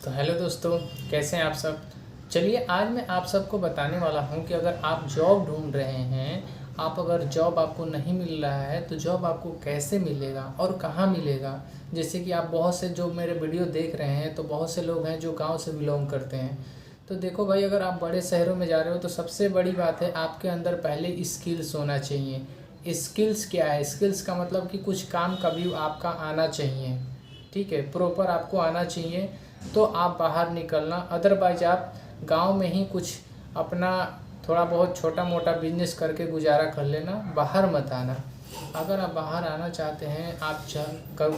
तो हेलो दोस्तों, कैसे हैं आप सब। चलिए आज मैं आप सबको बताने वाला हूं कि अगर आप जॉब ढूंढ रहे हैं, आप अगर जॉब आपको नहीं मिल रहा है तो जॉब आपको कैसे मिलेगा और कहां मिलेगा। जैसे कि आप बहुत से जो मेरे वीडियो देख रहे हैं तो बहुत से लोग हैं जो गांव से बिलोंग करते हैं। तो देखो भाई, अगर आप बड़े शहरों में जा रहे हो तो सबसे बड़ी बात है आपके अंदर पहले स्किल्स होना चाहिए। स्किल्स क्या है? स्किल्स का मतलब कि कुछ काम कभी आपका आना चाहिए, ठीक है, प्रॉपर आपको आना चाहिए तो आप बाहर निकलना। अदरवाइज आप गांव में ही कुछ अपना थोड़ा बहुत छोटा मोटा बिजनेस करके गुजारा कर लेना, बाहर मत आना। अगर आप बाहर आना चाहते हैं, आप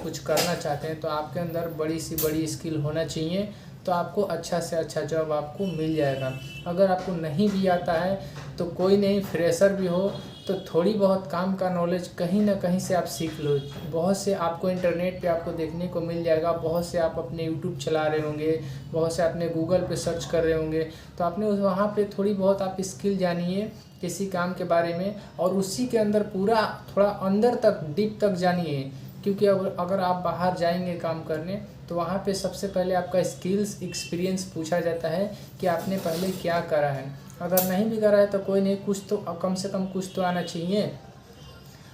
कुछ करना चाहते हैं तो आपके अंदर बड़ी सी बड़ी स्किल होना चाहिए, तो आपको अच्छा से अच्छा जॉब आपको मिल जाएगा। अगर आपको नहीं भी आता है तो कोई नहीं, फ्रेशर भी हो तो थोड़ी बहुत काम का नॉलेज कहीं ना कहीं से आप सीख लो। बहुत से आपको इंटरनेट पे आपको देखने को मिल जाएगा, बहुत से आप अपने यूट्यूब चला रहे होंगे, बहुत से अपने गूगल पे सर्च कर रहे होंगे, तो आपने वहाँ पे थोड़ी बहुत आप स्किल जानिए किसी काम के बारे में और उसी के अंदर पूरा थोड़ा अंदर तक डीप तक जानिए। क्योंकि अगर आप बाहर जाएंगे काम करने तो वहाँ पे सबसे पहले आपका स्किल्स एक्सपीरियंस पूछा जाता है कि आपने पहले क्या करा है। अगर नहीं भी करा है तो कोई नहीं, कुछ तो कम से कम कुछ तो आना चाहिए।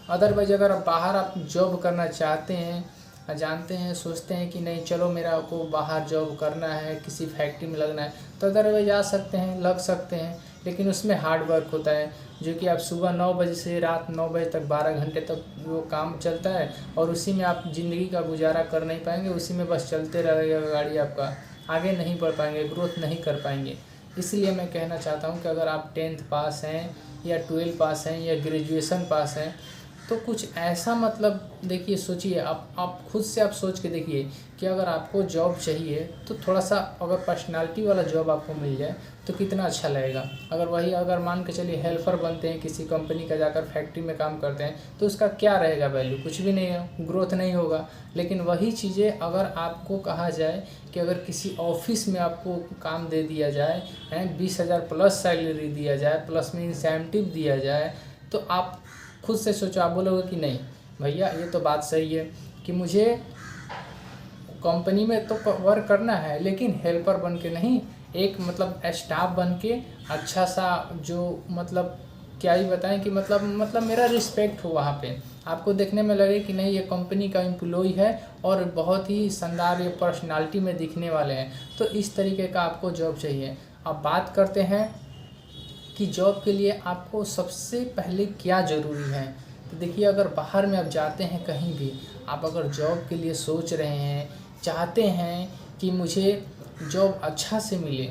अदरवाइज अगर आप बाहर आप जॉब करना चाहते हैं, जानते हैं, सोचते हैं कि नहीं चलो मेरा को बाहर जॉब करना है, किसी फैक्ट्री में लगना है, तो अदरवाइज आ सकते हैं, लग सकते हैं, लेकिन उसमें हार्ड वर्क होता है। जो कि आप सुबह 9 बजे से रात 9 बजे तक 12 घंटे तक वो काम चलता है और उसी में आप ज़िंदगी का गुजारा कर नहीं पाएंगे, उसी में बस चलते रहेगा गाड़ी, आपका आगे नहीं बढ़ पाएंगे, ग्रोथ नहीं कर पाएंगे। इसलिए मैं कहना चाहता हूँ कि अगर आप 10th पास हैं या 12 पास हैं या ग्रेजुएशन पास हैं तो कुछ ऐसा मतलब देखिए, सोचिए, आप खुद से आप सोच के देखिए कि अगर आपको जॉब चाहिए तो थोड़ा सा अगर पर्सनालिटी वाला जॉब आपको मिल जाए तो कितना अच्छा लगेगा। अगर मान के चलिए हेल्पर बनते हैं किसी कंपनी का, जाकर फैक्ट्री में काम करते हैं तो उसका क्या रहेगा वैल्यू, कुछ भी नहीं है, ग्रोथ नहीं होगा। लेकिन वही चीज़ें अगर आपको कहा जाए कि अगर किसी ऑफिस में आपको काम दे दिया जाए, 20,000 प्लस सैलरी दिया जाए, प्लस में इंसेंटिव दिया जाए, तो आप खुद से सोचो, आप बोलोगे कि नहीं भैया ये तो बात सही है कि मुझे कंपनी में तो वर्क करना है लेकिन हेल्पर बन के नहीं, एक मतलब स्टाफ बन के अच्छा सा, जो मतलब क्या ही बताएं कि मतलब मेरा रिस्पेक्ट हो वहाँ पे, आपको देखने में लगे कि नहीं ये कंपनी का एम्प्लॉय है और बहुत ही शानदार ये पर्सनालिटी में दिखने वाले हैं। तो इस तरीके का आपको जॉब चाहिए। अब बात करते हैं कि जॉब के लिए आपको सबसे पहले क्या ज़रूरी है। तो देखिए, अगर बाहर में आप जाते हैं कहीं भी, आप अगर जॉब के लिए सोच रहे हैं, चाहते हैं कि मुझे जॉब अच्छा से मिले,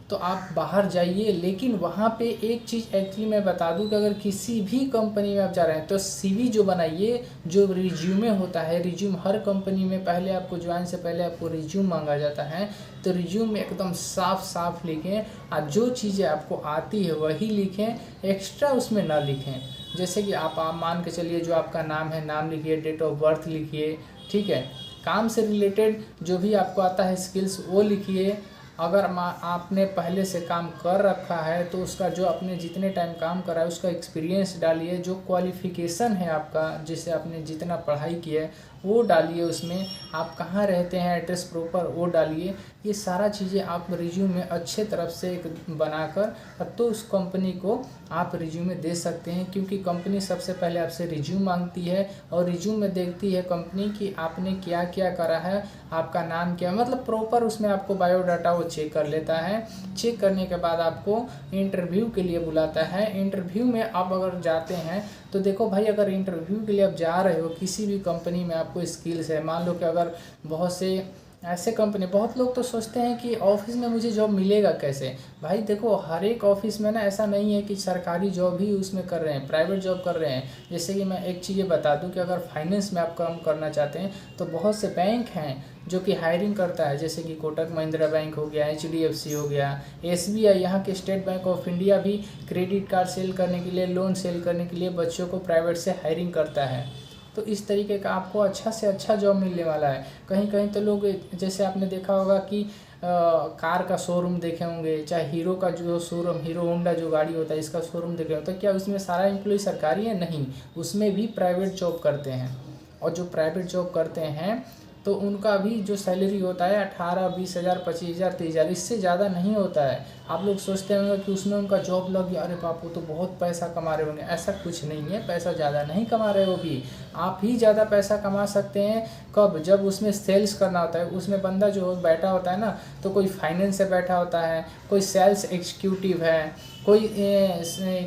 तो आप बाहर जाइए। लेकिन वहाँ पे एक चीज़ एक्चुअली मैं बता दूं कि अगर किसी भी कंपनी में आप जा रहे हैं तो सीवी जो बनाइए, जो रिज्यूमे होता है, रिज्यूम हर कंपनी में पहले आपको ज्वाइन से पहले आपको रिज्यूम मांगा जाता है, तो रिज्यूम में एकदम साफ साफ लिखें और जो चीज़ें आपको आती है वही लिखें, एक्स्ट्रा उसमें ना लिखें। जैसे कि आप मान के चलिए जो आपका नाम है, नाम लिखिए, डेट ऑफ बर्थ लिखिए, ठीक है, काम से रिलेटेड जो भी आपको आता है स्किल्स वो लिखिए। अगर आपने पहले से काम कर रखा है तो उसका जो आपने जितने टाइम काम करा है उसका एक्सपीरियंस डालिए, जो क्वालिफ़िकेशन है आपका, जिससे आपने जितना पढ़ाई की है वो डालिए, उसमें आप कहाँ रहते हैं एड्रेस प्रॉपर वो डालिए। ये सारा चीज़ें आप रिज्यूम में अच्छे तरफ से एक बनाकर तो उस कंपनी को आप रिज्यूम में दे सकते हैं, क्योंकि कंपनी सबसे पहले आपसे रिज्यूम मांगती है और रिज्यूम में देखती है कंपनी कि आपने क्या क्या करा है, आपका नाम क्या, मतलब प्रॉपर उसमें आपको बायोडाटा वो चेक कर लेता है। चेक करने के बाद आपको इंटरव्यू के लिए बुलाता है। इंटरव्यू में आप अगर जाते हैं तो देखो भाई, अगर इंटरव्यू के लिए आप जा रहे हो किसी भी कंपनी में, आपको स्किल्स है, मान लो कि अगर बहुत से ऐसे कंपनी, बहुत लोग तो सोचते हैं कि ऑफिस में मुझे जॉब मिलेगा कैसे। भाई देखो, हर एक ऑफिस में ना ऐसा नहीं है कि सरकारी जॉब ही उसमें कर रहे हैं, प्राइवेट जॉब कर रहे हैं। जैसे कि मैं एक चीज़ बता दूं कि अगर फाइनेंस में आप काम करना चाहते हैं तो बहुत से बैंक हैं जो कि हायरिंग करता है, जैसे कि कोटक महिंद्रा बैंक हो गया, HDFC हो गया, SBI, यहाँ के स्टेट बैंक ऑफ इंडिया भी क्रेडिट कार्ड सेल करने के लिए, लोन सेल करने के लिए बच्चों को प्राइवेट से हायरिंग करता है। तो इस तरीके का आपको अच्छा से अच्छा जॉब मिलने वाला है। कहीं कहीं तो लोग, जैसे आपने देखा होगा कि कार का शोरूम देखे होंगे, चाहे हीरो का जो शोरूम, हीरो होंडा जो गाड़ी होता है इसका शोरूम देखे होता है, क्या उसमें सारा एम्प्लॉय सरकारी है? नहीं, उसमें भी प्राइवेट जॉब करते हैं। और जो प्राइवेट जॉब करते हैं तो उनका भी जो सैलरी होता है 18-20 हज़ार 25 हज़ार 30 हज़ार, इससे ज़्यादा नहीं होता है। आप लोग सोचते होंगे कि उसमें उनका जॉब लग गया, अरे बाप वो तो बहुत पैसा कमा रहे होंगे। ऐसा कुछ नहीं है, पैसा ज़्यादा नहीं कमा रहे हो भी, आप ही ज़्यादा पैसा कमा सकते हैं। कब? जब उसमें सेल्स करना होता है। उसमें बंदा जो बैठा होता है ना, तो कोई फाइनेंस से बैठा होता है, कोई सेल्स एग्जीक्यूटिव है, कोई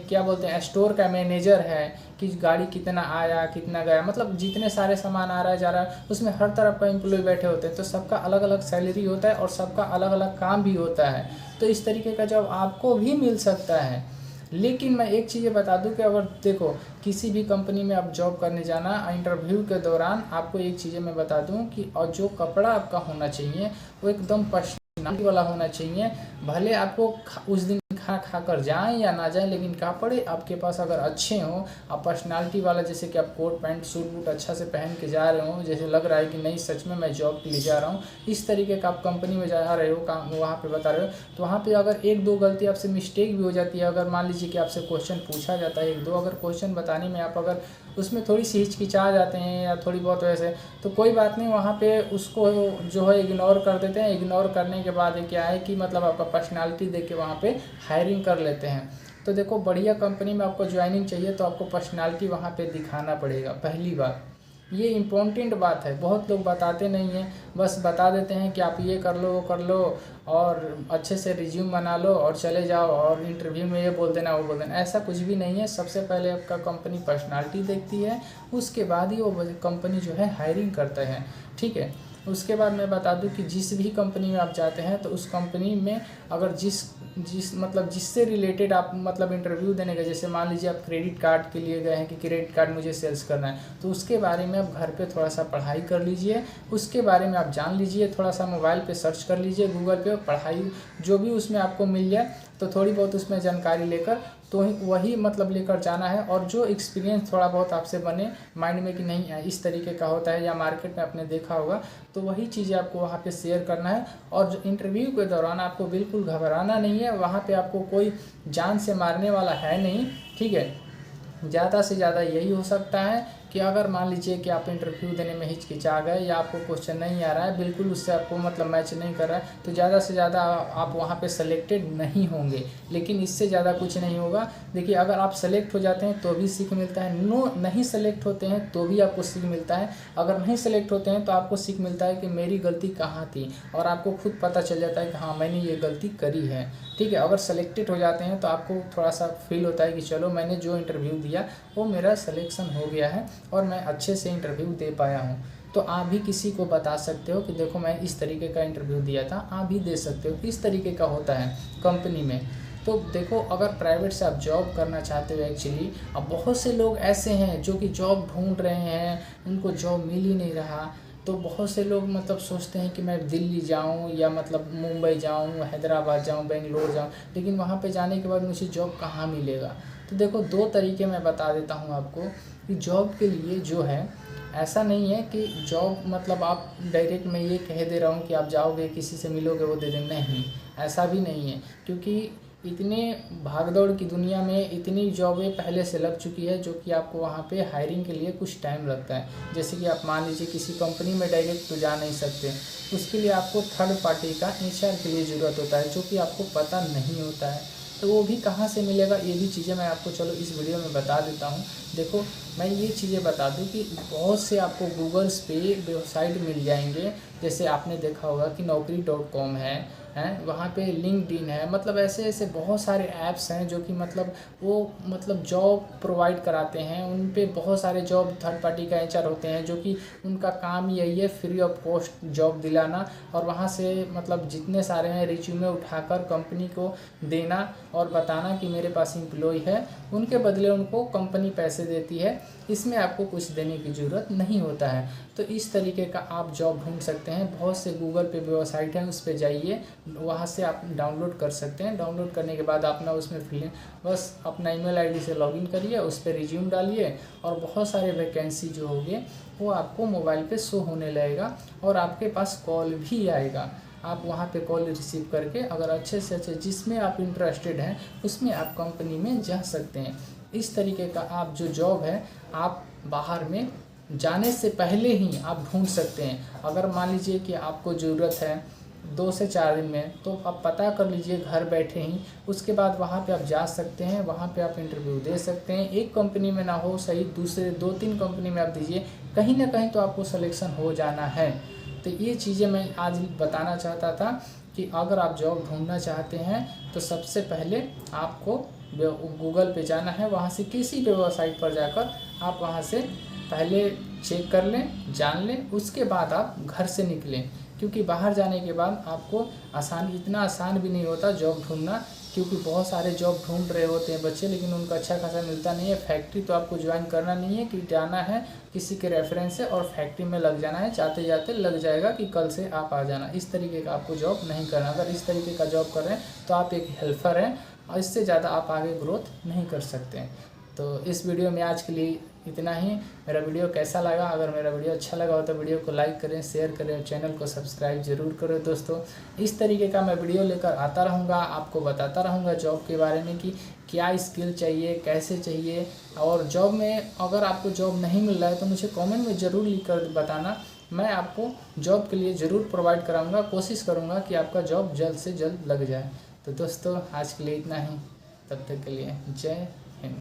क्या बोलते हैं स्टोर का मैनेजर है कि गाड़ी कितना आया कितना गया, मतलब जितने सारे सामान आ रहा है जा रहा है, उसमें हर तरफ का एम्प्लॉय बैठे होते हैं। तो सबका अलग अलग सैलरी होता है और सबका अलग अलग काम भी होता है। तो इस तरीके का जॉब आपको भी मिल सकता है। लेकिन मैं एक चीज़ बता दूं कि अगर देखो किसी भी कंपनी में आप जॉब करने जाना, इंटरव्यू के दौरान आपको एक चीज़ें मैं बता दूं कि और जो कपड़ा आपका होना चाहिए वो एकदम पर्सनालिटी वाला होना चाहिए। भले आपको उस दिन खा कर जाएं या ना जाएं, लेकिन कपड़े आपके पास अगर अच्छे हों, आप पर्सनालिटी वाला, जैसे कि आप कोट पैंट सूट बूट अच्छा से पहन के जा रहे हो, जैसे लग रहा है कि नहीं सच में मैं जॉब के लिए जा रहा हूँ, इस तरीके का आप कंपनी में जा रहे हो, काम वहाँ पे बता रहे हो, तो वहाँ पे अगर एक दो गलती आपसे मिस्टेक भी हो जाती है, अगर मान लीजिए कि आपसे क्वेश्चन पूछा जाता है एक दो, अगर क्वेश्चन बताने में आप अगर उसमें थोड़ी सी हिचकिचा जाते हैं या थोड़ी बहुत वैसे, तो कोई बात नहीं, वहाँ पे उसको जो है इग्नोर कर देते हैं। इग्नोर करने के बाद क्या है कि मतलब आपका पर्सनालिटी देख के वहाँ पे हायरिंग कर लेते हैं। तो देखो बढ़िया कंपनी में आपको ज्वाइनिंग चाहिए तो आपको पर्सनालिटी वहाँ पे दिखाना पड़ेगा, पहली बात। ये इम्पोर्टेंट बात है, बहुत लोग बताते नहीं हैं, बस बता देते हैं कि आप ये कर लो वो कर लो और अच्छे से रिज्यूम बना लो और चले जाओ और इंटरव्यू में ये बोल देना वो बोल देना। ऐसा कुछ भी नहीं है। सबसे पहले आपका कंपनी पर्सनालिटी देखती है, उसके बाद ही वो कंपनी जो है हायरिंग करता है, ठीक है। उसके बाद मैं बता दूं कि जिस भी कंपनी में आप जाते हैं तो उस कंपनी में अगर जिससे रिलेटेड आप मतलब इंटरव्यू देने गए, जैसे मान लीजिए आप क्रेडिट कार्ड के लिए गए हैं कि क्रेडिट कार्ड मुझे सेल्स करना है, तो उसके बारे में आप घर पे थोड़ा सा पढ़ाई कर लीजिए, उसके बारे में आप जान लीजिए, थोड़ा सा मोबाइल पे सर्च कर लीजिए, गूगल पे पढ़ाई जो भी उसमें आपको मिल जाए तो थोड़ी बहुत उसमें जानकारी लेकर तो वही मतलब लेकर जाना है। और जो एक्सपीरियंस थोड़ा बहुत आपसे बने माइंड में कि नहीं इस तरीके का होता है या मार्केट में आपने देखा होगा, तो वही चीज़ें आपको वहाँ पे शेयर करना है। और जो इंटरव्यू के दौरान आपको बिल्कुल घबराना नहीं है, वहाँ पे आपको कोई जान से मारने वाला है नहीं, ठीक है। ज़्यादा से ज़्यादा यही हो सकता है कि अगर मान लीजिए कि आप इंटरव्यू देने में हिचकिचा गए या आपको क्वेश्चन नहीं आ रहा है, बिल्कुल उससे आपको मतलब मैच नहीं कर रहा है, तो ज़्यादा से ज़्यादा आप वहाँ पे सेलेक्टेड नहीं होंगे, लेकिन इससे ज़्यादा कुछ नहीं होगा। देखिए अगर आप सेलेक्ट हो जाते हैं तो भी सीख मिलता है, नहीं सेलेक्ट होते हैं तो भी आपको सीख मिलता है। अगर नहीं सेलेक्ट होते हैं तो आपको सीख मिलता है कि मेरी गलती कहाँ थी, और आपको खुद पता चल जाता है कि हाँ मैंने ये गलती करी है, ठीक है। अगर सेलेक्टेड हो जाते हैं तो आपको थोड़ा सा फील होता है कि चलो मैंने जो इंटरव्यू दिया वो मेरा सिलेक्शन हो गया है और मैं अच्छे से इंटरव्यू दे पाया हूँ। तो आप भी किसी को बता सकते हो कि देखो मैं इस तरीके का इंटरव्यू दिया था, आप भी दे सकते हो। इस तरीके का होता है कंपनी में। तो देखो अगर प्राइवेट से आप जॉब करना चाहते हो एक्चुअली, अब बहुत से लोग ऐसे हैं जो कि जॉब ढूंढ रहे हैं, उनको जॉब मिल ही नहीं रहा। तो बहुत से लोग मतलब सोचते हैं कि मैं दिल्ली जाऊं या मतलब मुंबई जाऊं, हैदराबाद जाऊं, बेंगलोर जाऊं, लेकिन वहां पे जाने के बाद मुझे जॉब कहाँ मिलेगा। तो देखो दो तरीके मैं बता देता हूं आपको कि जॉब के लिए जो है, ऐसा नहीं है कि जॉब मतलब आप डायरेक्ट मैं ये कह दे रहा हूँ कि आप जाओगे किसी से मिलोगे वो दे देंगे, नहीं ऐसा भी नहीं है। क्योंकि इतने भागदौड़ की दुनिया में इतनी जॉबें पहले से लग चुकी है जो कि आपको वहाँ पे हायरिंग के लिए कुछ टाइम लगता है। जैसे कि आप मान लीजिए किसी कंपनी में डायरेक्ट तो जा नहीं सकते, उसके लिए आपको थर्ड पार्टी का HR के लिए ज़रूरत होता है, जो कि आपको पता नहीं होता है। तो वो भी कहाँ से मिलेगा, ये भी चीज़ें मैं आपको चलो इस वीडियो में बता देता हूँ। देखो मैं ये चीज़ें बता दूँ कि बहुत से आपको गूगल्स पे वेबसाइट मिल जाएंगे, जैसे आपने देखा होगा कि naukri.com है वहाँ पे लिंक्डइन है, मतलब ऐसे ऐसे बहुत सारे ऐप्स हैं जो कि मतलब वो मतलब जॉब प्रोवाइड कराते हैं। उन पे बहुत सारे जॉब थर्ड पार्टी का HR होते हैं जो कि उनका काम यही है फ्री ऑफ कॉस्ट जॉब दिलाना, और वहाँ से मतलब जितने सारे हैं रिज्यूमे उठाकर कंपनी को देना और बताना कि मेरे पास एम्प्लॉय है, उनके बदले उनको कंपनी पैसे देती है। इसमें आपको कुछ देने की ज़रूरत नहीं होता है। तो इस तरीके का आप जॉब ढूंढ सकते हैं। बहुत से गूगल पे वेबसाइट है, उस पर जाइए, वहाँ से आप डाउनलोड कर सकते हैं। डाउनलोड करने के बाद अपना उसमें बस अपना ईमेल आईडी से लॉगिन करिए, उस पर रिज्यूम डालिए और बहुत सारे वैकेंसी जो होंगे वो आपको मोबाइल पे शो होने लगेगा और आपके पास कॉल भी आएगा। आप वहाँ पे कॉल रिसीव करके अगर अच्छे से अच्छे जिसमें आप इंटरेस्टेड हैं उसमें आप कंपनी में जा सकते हैं। इस तरीके का आप जो जॉब है आप बाहर में जाने से पहले ही आप ढूंढ सकते हैं। अगर मान लीजिए कि आपको ज़रूरत है 2 से 4 दिन में, तो आप पता कर लीजिए घर बैठे ही। उसके बाद वहाँ पे आप जा सकते हैं, वहाँ पे आप इंटरव्यू दे सकते हैं। एक कंपनी में ना हो सही, दूसरे 2-3 कंपनी में आप दीजिए, कहीं ना कहीं तो आपको सिलेक्शन हो जाना है। तो ये चीज़ें मैं आज बताना चाहता था कि अगर आप जॉब ढूंढना चाहते हैं तो सबसे पहले आपको गूगल पे जाना है, वहाँ से किसी भी वेबसाइट पर जाकर आप वहाँ से पहले चेक कर लें, जान लें, उसके बाद आप घर से निकलें। क्योंकि बाहर जाने के बाद आपको इतना आसान भी नहीं होता जॉब ढूंढना, क्योंकि बहुत सारे जॉब ढूंढ रहे होते हैं बच्चे, लेकिन उनका अच्छा खासा मिलता नहीं है। फैक्ट्री तो आपको ज्वाइन करना नहीं है कि जाना है किसी के रेफरेंस से और फैक्ट्री में लग जाना है, जाते जाते लग जाएगा कि कल से आप आ जाना। इस तरीके का आपको जॉब नहीं करना। अगर इस तरीके का जॉब कर रहे हैं तो आप एक हेल्पर हैं और इससे ज़्यादा आप आगे ग्रोथ नहीं कर सकते हैं। तो इस वीडियो में आज के लिए इतना ही। मेरा वीडियो कैसा लगा? अगर मेरा वीडियो अच्छा लगा हो तो वीडियो को लाइक करें, शेयर करें, चैनल को सब्सक्राइब जरूर करें दोस्तों। इस तरीके का मैं वीडियो लेकर आता रहूँगा, आपको बताता रहूँगा जॉब के बारे में कि क्या स्किल चाहिए, कैसे चाहिए। और जॉब में अगर आपको जॉब नहीं मिल रहा है तो मुझे कमेंट में ज़रूर लिख कर बताना, मैं आपको जॉब के लिए ज़रूर प्रोवाइड कराऊँगा, कोशिश करूँगा कि आपका जॉब जल्द से जल्द लग जाए। तो दोस्तों आज के लिए इतना ही, तब तक के लिए जय